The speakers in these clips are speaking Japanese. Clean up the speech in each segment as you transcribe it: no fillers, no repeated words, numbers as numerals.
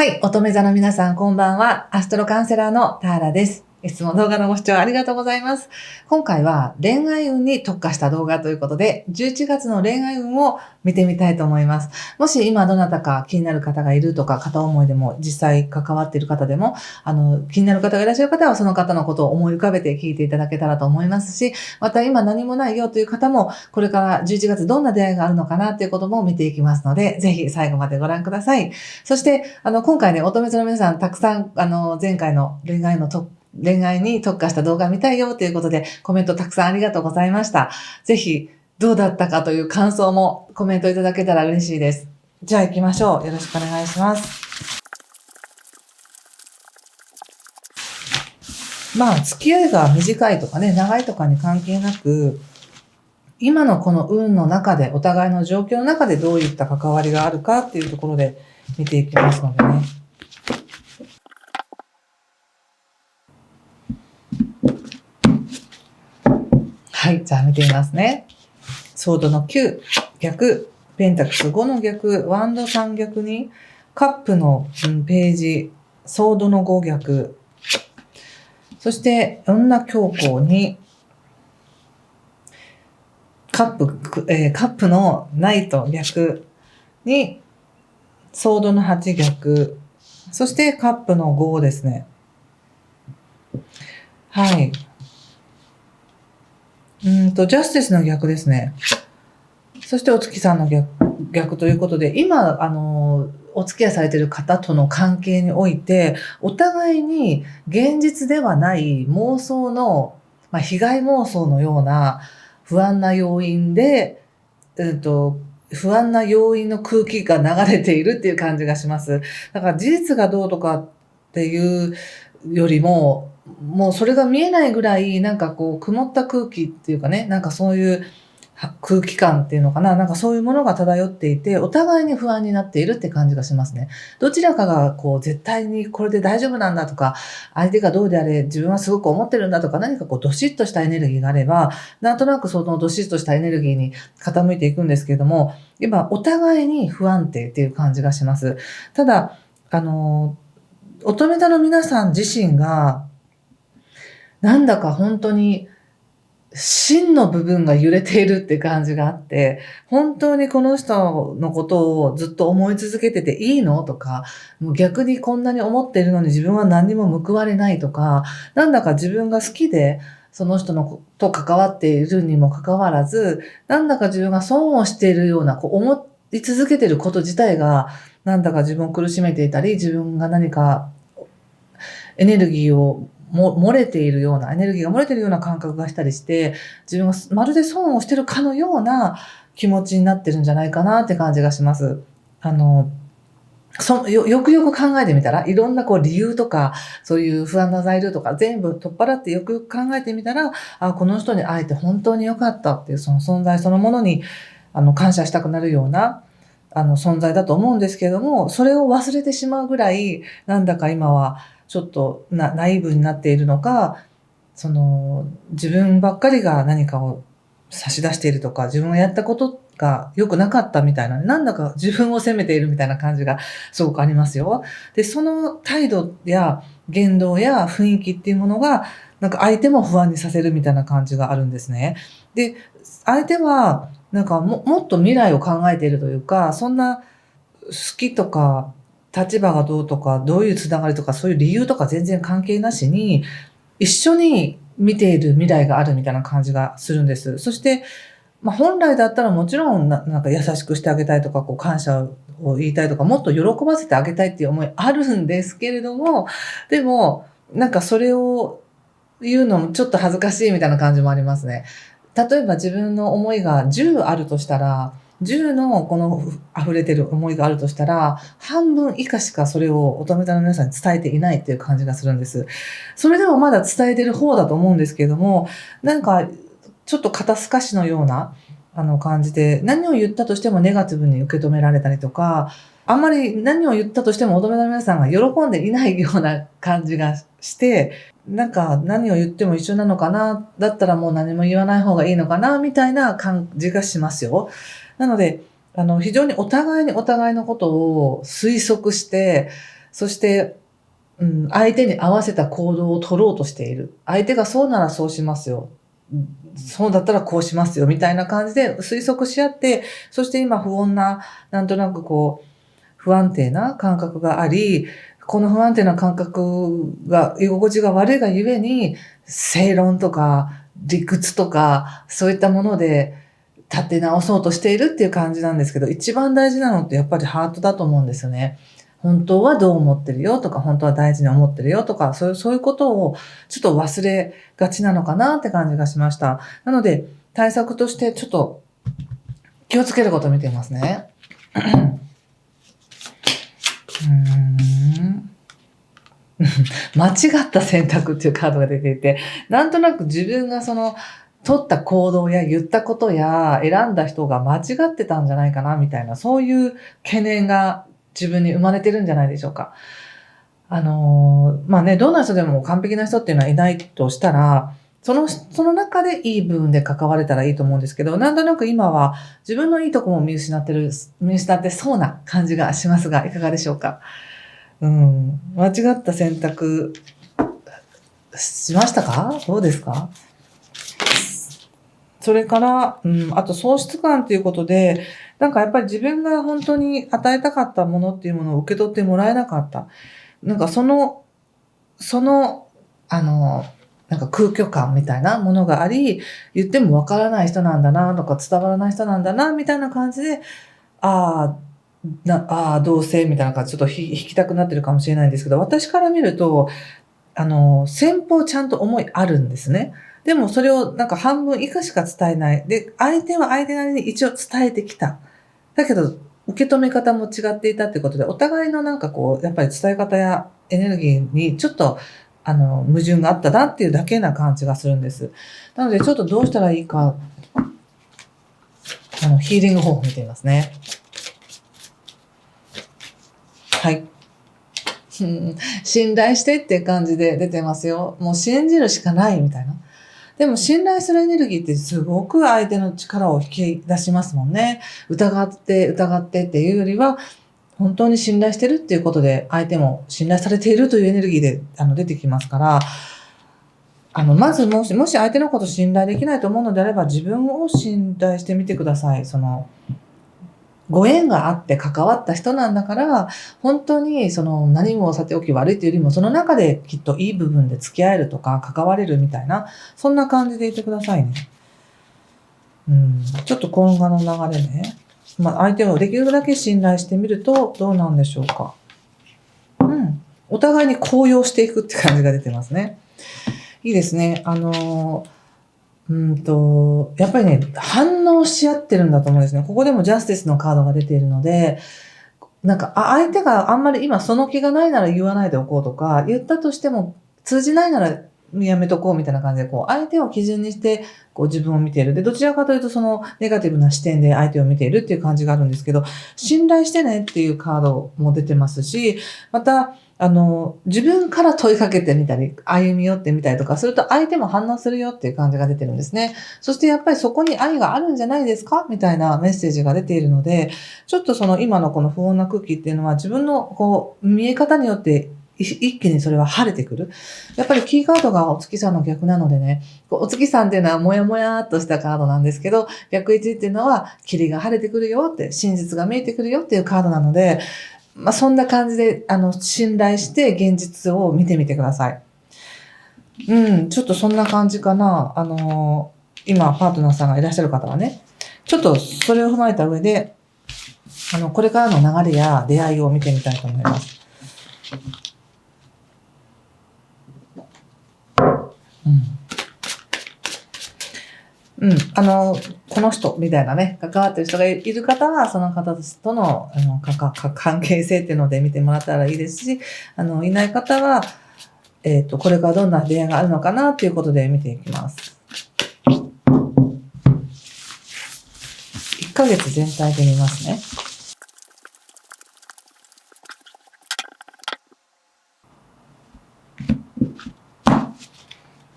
はい、乙女座の皆さんこんばんは。アストロカウンセラーのターラです。いつも動画のご視聴ありがとうございます。今回は恋愛運に特化した動画ということで、11月の恋愛運を見てみたいと思います。もし今どなたか気になる方がいるとか、片思いでも実際関わっている方でも、気になる方がいらっしゃる方はその方のことを思い浮かべて聞いていただけたらと思いますし、また今何もないよという方も、これから11月どんな出会いがあるのかなということも見ていきますので、ぜひ最後までご覧ください。そして、今回ね、乙女座の皆さん、たくさん、前回の恋愛に特化した動画見たいよということで、コメントたくさんありがとうございました。ぜひ、どうだったかという感想もコメントいただけたら嬉しいです。じゃあ行きましょう。よろしくお願いします。付き合いが短いとかね、長いとかに関係なく、今のこの運の中で、お互いの状況の中でどういった関わりがあるかっていうところで見ていきますのでね。はい、じゃあ見てみますね。ソードの9、逆、ペンタクス5の逆、ワンド3逆に、カップのページ、ソードの5逆、そして女教皇に、カップのナイト逆に、ソードの8逆、そしてカップの5ですね。はい。ジャスティスの逆ですね。そしてお月さんの逆ということで、今、お付き合いされている方との関係において、お互いに現実ではない妄想の、被害妄想のような不安な要因で、不安な要因の空気が流れているっていう感じがします。だから事実がどうとかっていうよりも、もうそれが見えないぐらい、曇った空気っていうかね、そういう空気感っていうのかな、そういうものが漂っていて、お互いに不安になっているって感じがしますね。どちらかが絶対にこれで大丈夫なんだとか、相手がどうであれ自分はすごく思ってるんだとか、何かどしっとしたエネルギーがあれば、なんとなくそのどしっとしたエネルギーに傾いていくんですけれども、今お互いに不安定っていう感じがします。ただ、乙女座の皆さん自身が、なんだか本当に芯の部分が揺れているって感じがあって、本当にこの人のことをずっと思い続けてていいのとか、もう逆にこんなに思っているのに自分は何にも報われないとか、なんだか自分が好きで、その人のと関わっているにもかかわらず、なんだか自分が損をしているような、思い続けていること自体が、なんだか自分を苦しめていたり、自分が何かエネルギーを漏れているような、エネルギーが漏れているような感覚がしたりして、自分がまるで損をしてるかのような気持ちになってるんじゃないかなって感じがします。よくよく考えてみたら、いろんな理由とか、そういう不安な材料とか全部取っ払ってよくよく考えてみたら、この人に会えて本当に良かったっていうその存在そのものに、感謝したくなるような、存在だと思うんですけれども、それを忘れてしまうぐらい、なんだか今はちょっとナイーブになっているのか、自分ばっかりが何かを差し出しているとか、自分がやったことが良くなかったみたいな、なんだか自分を責めているみたいな感じがすごくありますよ。で、その態度や言動や雰囲気っていうものが、相手も不安にさせるみたいな感じがあるんですね。で、相手は、もっと未来を考えているというか、そんな好きとか、立場がどうとか、どういうつながりとか、そういう理由とか全然関係なしに、一緒に見ている未来があるみたいな感じがするんです。そして、本来だったらもちろん、優しくしてあげたいとか、感謝を言いたいとか、もっと喜ばせてあげたいっていう思いあるんですけれども、でも、それを言うのもちょっと恥ずかしいみたいな感じもありますね。例えば自分の思いが10あるとしたら、10のこの溢れてる思いがあるとしたら、半分以下しかそれを乙女座の皆さんに伝えていないっていう感じがするんです。それでもまだ伝えてる方だと思うんですけれども、ちょっと肩透かしのような感じで、何を言ったとしてもネガティブに受け止められたりとか、あんまり何を言ったとしても乙女座の皆さんが喜んでいないような感じがして、何を言っても一緒なのかな、だったらもう何も言わない方がいいのかな、みたいな感じがしますよ。なので、非常にお互いにお互いのことを推測して、そして、相手に合わせた行動を取ろうとしている。相手がそうならそうしますよ。そうだったらこうしますよ。みたいな感じで推測し合って、そして今不穏な、なんとなく不安定な感覚があり、この不安定な感覚が、居心地が悪いがゆえに、正論とか理屈とか、そういったもので立て直そうとしているっていう感じなんですけど、一番大事なのってやっぱりハートだと思うんですよね。本当はどう思ってるよとか、本当は大事に思ってるよとか、そういうことをちょっと忘れがちなのかなって感じがしました。なので、対策としてちょっと気をつけることを見ていますね。間違った選択っていうカードが出ていて、なんとなく自分が取った行動や言ったことや選んだ人が間違ってたんじゃないかなみたいな、そういう懸念が自分に生まれてるんじゃないでしょうか。どんな人でも完璧な人っていうのはいないとしたら、その中でいい部分で関われたらいいと思うんですけど、なんとなく今は自分のいいとこも見失ってそうな感じがしますが、いかがでしょうか。間違った選択しましたか？どうですか？それから、あと喪失感っていうことで、なんかやっぱり自分が本当に与えたかったものっていうものを受け取ってもらえなかった。なんかなんか空虚感みたいなものがあり、言ってもわからない人なんだなとか伝わらない人なんだなみたいな感じで、どうせみたいな感じでちょっと引きたくなってるかもしれないんですけど、私から見ると、先方ちゃんと思いあるんですね。でもそれをなんか半分以下しか伝えない。で、相手は相手なりに一応伝えてきた。だけど、受け止め方も違っていたってことで、お互いのやっぱり伝え方やエネルギーにちょっと、矛盾があったなっていうだけな感じがするんです。なので、ちょっとどうしたらいいか、ヒーリング方法を見てみますね。はい。信頼してっていう感じで出てますよ。もう信じるしかないみたいな。でも信頼するエネルギーってすごく相手の力を引き出しますもんね。疑ってっていうよりは、本当に信頼してるっていうことで、相手も信頼されているというエネルギーで出てきますから、まずもし相手のことを信頼できないと思うのであれば、自分を信頼してみてください。ご縁があって関わった人なんだから、本当に何もさておき悪いというよりも、その中できっといい部分で付き合えるとか関われるみたいな、そんな感じでいてくださいね。ちょっと今後の流れね。相手をできるだけ信頼してみるとどうなんでしょうか。お互いに高揚していくって感じが出てますね。いいですね。やっぱりね、反応し合ってるんだと思うんですね。ここでもジャスティスのカードが出ているので、相手があんまり今その気がないなら言わないでおこうとか、言ったとしても通じないならやめとこうみたいな感じで、相手を基準にして、自分を見ている。で、どちらかというとネガティブな視点で相手を見ているっていう感じがあるんですけど、信頼してねっていうカードも出てますし、また、自分から問いかけてみたり、歩み寄ってみたりとかすると相手も反応するよっていう感じが出てるんですね。そしてやっぱりそこに愛があるんじゃないですかみたいなメッセージが出ているので、ちょっと今のこの不穏な空気っていうのは自分の見え方によって一気にそれは晴れてくる。やっぱりキーカードがお月さんの逆なのでね、お月さんっていうのはもやもやっとしたカードなんですけど、逆位置っていうのは霧が晴れてくるよって、真実が見えてくるよっていうカードなので、そんな感じで、信頼して現実を見てみてください。ちょっとそんな感じかな。今、パートナーさんがいらっしゃる方はね、ちょっとそれを踏まえた上で、これからの流れや出会いを見てみたいと思います。この人みたいなね、関わってる人がいる方は、その方との関係性っていうので見てもらったらいいですし、いない方は、これからどんな出会いがあるのかなっていうことで見ていきます。1ヶ月全体で見ますね。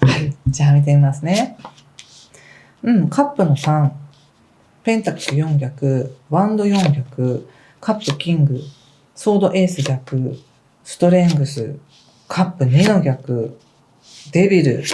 はい、じゃあ見てみますね。カップの3、ペンタキル4逆、ワンド4逆、カップキング、ソードエース逆、ストレングス、カップ2の逆、デビル、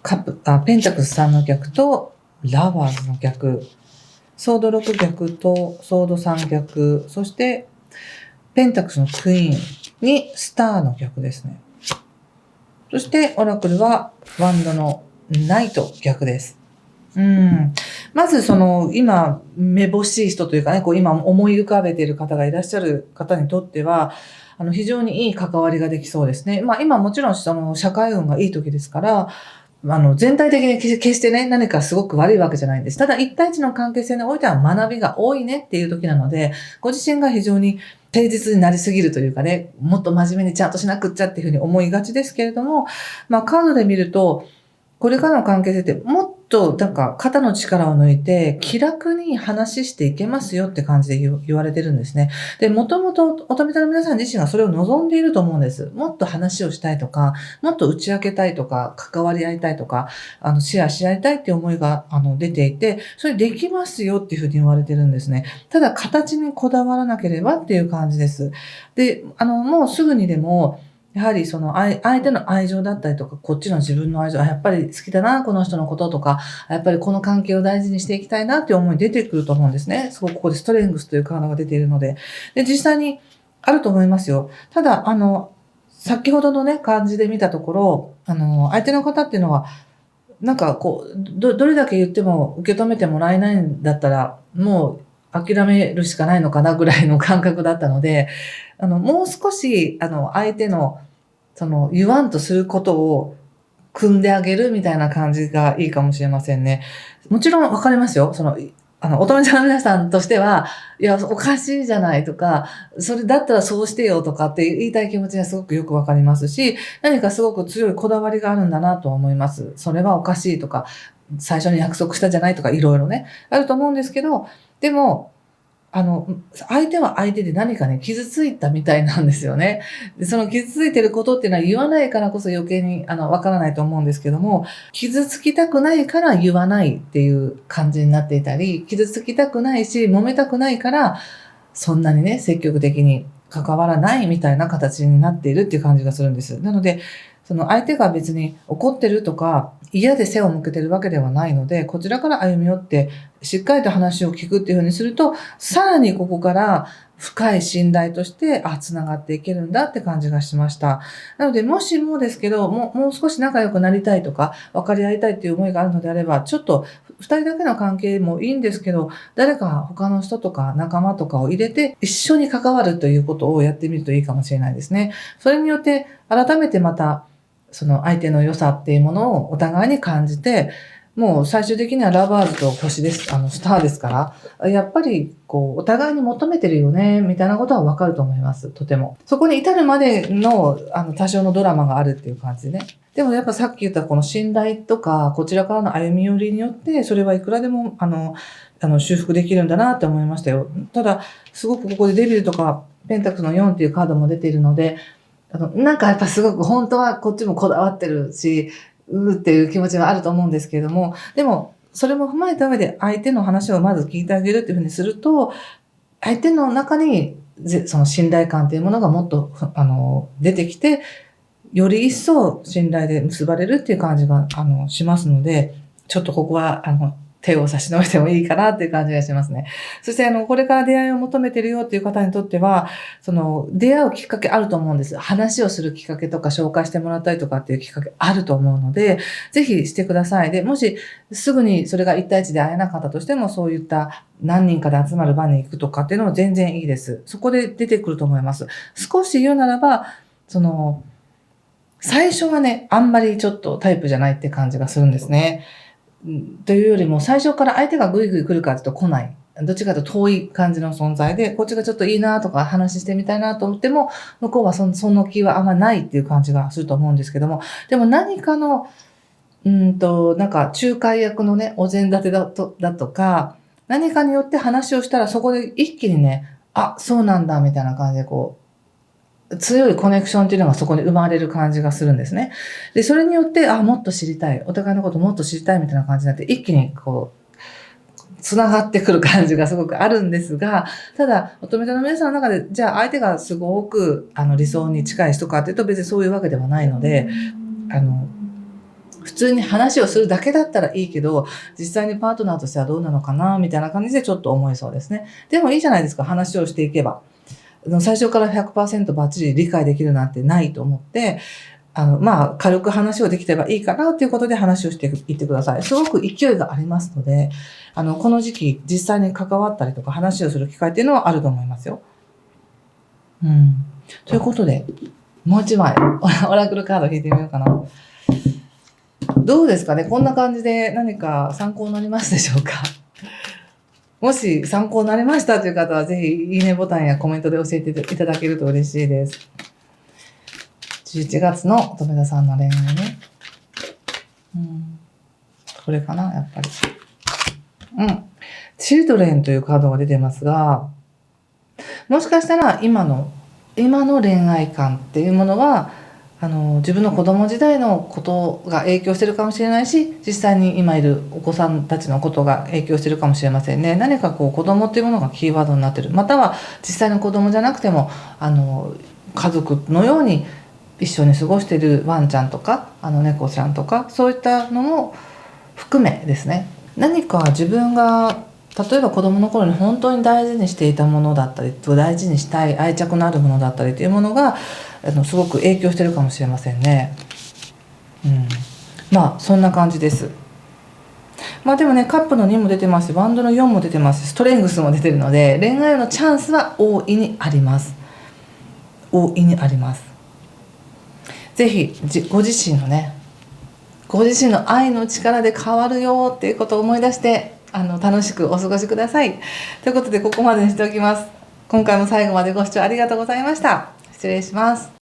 ペンタクス3の逆とラバーズの逆、ソード6逆とソード3逆、そしてペンタクスのクイーンにスターの逆ですね。そしてオラクルはワンドのナイト逆です。まず今、めぼしい人というかね、今思い浮かべている方がいらっしゃる方にとっては、非常にいい関わりができそうですね。今もちろん社会運がいい時ですから、全体的に決してね、何かすごく悪いわけじゃないんです。ただ、一対一の関係性においては学びが多いねっていう時なので、ご自身が非常に誠実になりすぎるというかね、もっと真面目にちゃんとしなくっちゃっていうふうに思いがちですけれども、カードで見ると、これからの関係性ってもっと肩の力を抜いて気楽に話していけますよって感じで言われてるんですね。で、もともと乙女座の皆さん自身がそれを望んでいると思うんです。もっと話をしたいとか、もっと打ち明けたいとか、関わり合いたいとか、シェアし合いたいっていう思いが出ていて、それできますよっていうふうに言われてるんですね。ただ形にこだわらなければっていう感じです。で、もうすぐにでもやはり相手の愛情だったりとか、こっちの自分の愛情、やっぱり好きだな、この人のこととか、やっぱりこの関係を大事にしていきたいなっていう思い出てくると思うんですね。ここでストレングスというカードが出ているので。で、実際にあると思いますよ。ただ、先ほどのね、感じで見たところ、相手の方っていうのは、どれだけ言っても受け止めてもらえないんだったら、もう諦めるしかないのかなぐらいの感覚だったので、もう少し、相手の言わんとすることを組んであげるみたいな感じがいいかもしれませんね。もちろんわかりますよ。乙女座の皆さんとしては、いや、おかしいじゃないとか、それだったらそうしてよとかって言いたい気持ちがすごくよくわかりますし、何かすごく強いこだわりがあるんだなと思います。それはおかしいとか、最初に約束したじゃないとか、いろいろね、あると思うんですけど、でも、相手は相手で何かね、傷ついたみたいなんですよね。で、その傷ついてることっていうのは言わないからこそ余計に、わからないと思うんですけども、傷つきたくないから言わないっていう感じになっていたり、傷つきたくないし、揉めたくないから、そんなにね、積極的に関わらないみたいな形になっているっていう感じがするんです。なので、相手が別に怒ってるとか、嫌で背を向けてるわけではないので、こちらから歩み寄って、しっかりと話を聞くっていうふうにすると、さらにここから深い信頼として、繋がっていけるんだって感じがしました。なので、もしもですけど、もう少し仲良くなりたいとか、分かり合いたいっていう思いがあるのであれば、ちょっと二人だけの関係もいいんですけど、誰か他の人とか仲間とかを入れて、一緒に関わるということをやってみるといいかもしれないですね。それによって、改めてまた、相手の良さっていうものをお互いに感じて、もう最終的にはラバーズと星です、スターですから、やっぱりお互いに求めてるよね、みたいなことはわかると思います、とても。そこに至るまでの、多少のドラマがあるっていう感じでね。でもやっぱさっき言ったこの信頼とか、こちらからの歩み寄りによって、それはいくらでも、修復できるんだなって思いましたよ。ただ、すごくここでデビルとか、ペンタクスの4っていうカードも出ているので、やっぱすごく本当はこっちもこだわってるし、っていう気持ちはあると思うんですけれども、でも、それも踏まえた上で相手の話をまず聞いてあげるっていうふうにすると、相手の中に、その信頼感っていうものがもっと、出てきて、より一層信頼で結ばれるっていう感じが、しますので、ちょっとここは、手を差し伸べてもいいかなっていう感じがしますね。そしてこれから出会いを求めてるよっていう方にとっては、出会うきっかけあると思うんです。話をするきっかけとか紹介してもらったりとかっていうきっかけあると思うので、ぜひしてください。で、もしすぐにそれが1対1で会えなかったとしても、そういった何人かで集まる場に行くとかっていうのも全然いいです。そこで出てくると思います。少し言うならば、最初はね、あんまりちょっとタイプじゃないって感じがするんですね。というよりも、最初から相手がグイグイ来るかというと来ない。どっちかというと遠い感じの存在で、こっちがちょっといいなとか話してみたいなと思っても、向こうはその気はあんまないっていう感じがすると思うんですけども、でも何かの、仲介役のね、お膳立てだとか、何かによって話をしたらそこで一気にね、そうなんだみたいな感じで強いコネクションっていうのがそこに生まれる感じがするんですね。で、それによって、もっと知りたい。お互いのこともっと知りたいみたいな感じになって、一気につながってくる感じがすごくあるんですが、ただ、乙女座の皆さんの中で、じゃあ相手がすごく理想に近い人かっていうと別にそういうわけではないので、普通に話をするだけだったらいいけど、実際にパートナーとしてはどうなのかな、みたいな感じでちょっと思いそうですね。でもいいじゃないですか、話をしていけば。最初から 100% バッチリ理解できるなんてないと思って、軽く話をできればいいかなということで話をしていってください。すごく勢いがありますので、この時期実際に関わったりとか話をする機会っていうのはあると思いますよ。ということで、もう一枚オラクルカード引いてみようかな。どうですかね、こんな感じで何か参考になりますでしょうか。もし参考になりましたという方は、ぜひいいねボタンやコメントで教えていただけると嬉しいです。11月の乙女座さんの恋愛ね。これかな、やっぱり。チルドレンというカードが出てますが、もしかしたら今の恋愛観っていうものは、自分の子供時代のことが影響してるかもしれないし、実際に今いるお子さんたちのことが影響してるかもしれませんね。何か子供っていうものがキーワードになってる。または実際の子供じゃなくても、家族のように一緒に過ごしているワンちゃんとか、猫ちゃんとか、そういったのも含めですね。何か自分が例えば子供の頃に本当に大事にしていたものだったり、大事にしたい愛着のあるものだったりというものがすごく影響してるかもしれませんね。そんな感じです。でもね、カップの2も出てますし、ワンドの4も出てますし、ストレングスも出てるので、恋愛のチャンスは大いにあります。大いにあります。ぜひご自身の愛の力で変わるよっていうことを思い出して楽しくお過ごしください。ということでここまでにしておきます。今回も最後までご視聴ありがとうございました。失礼します。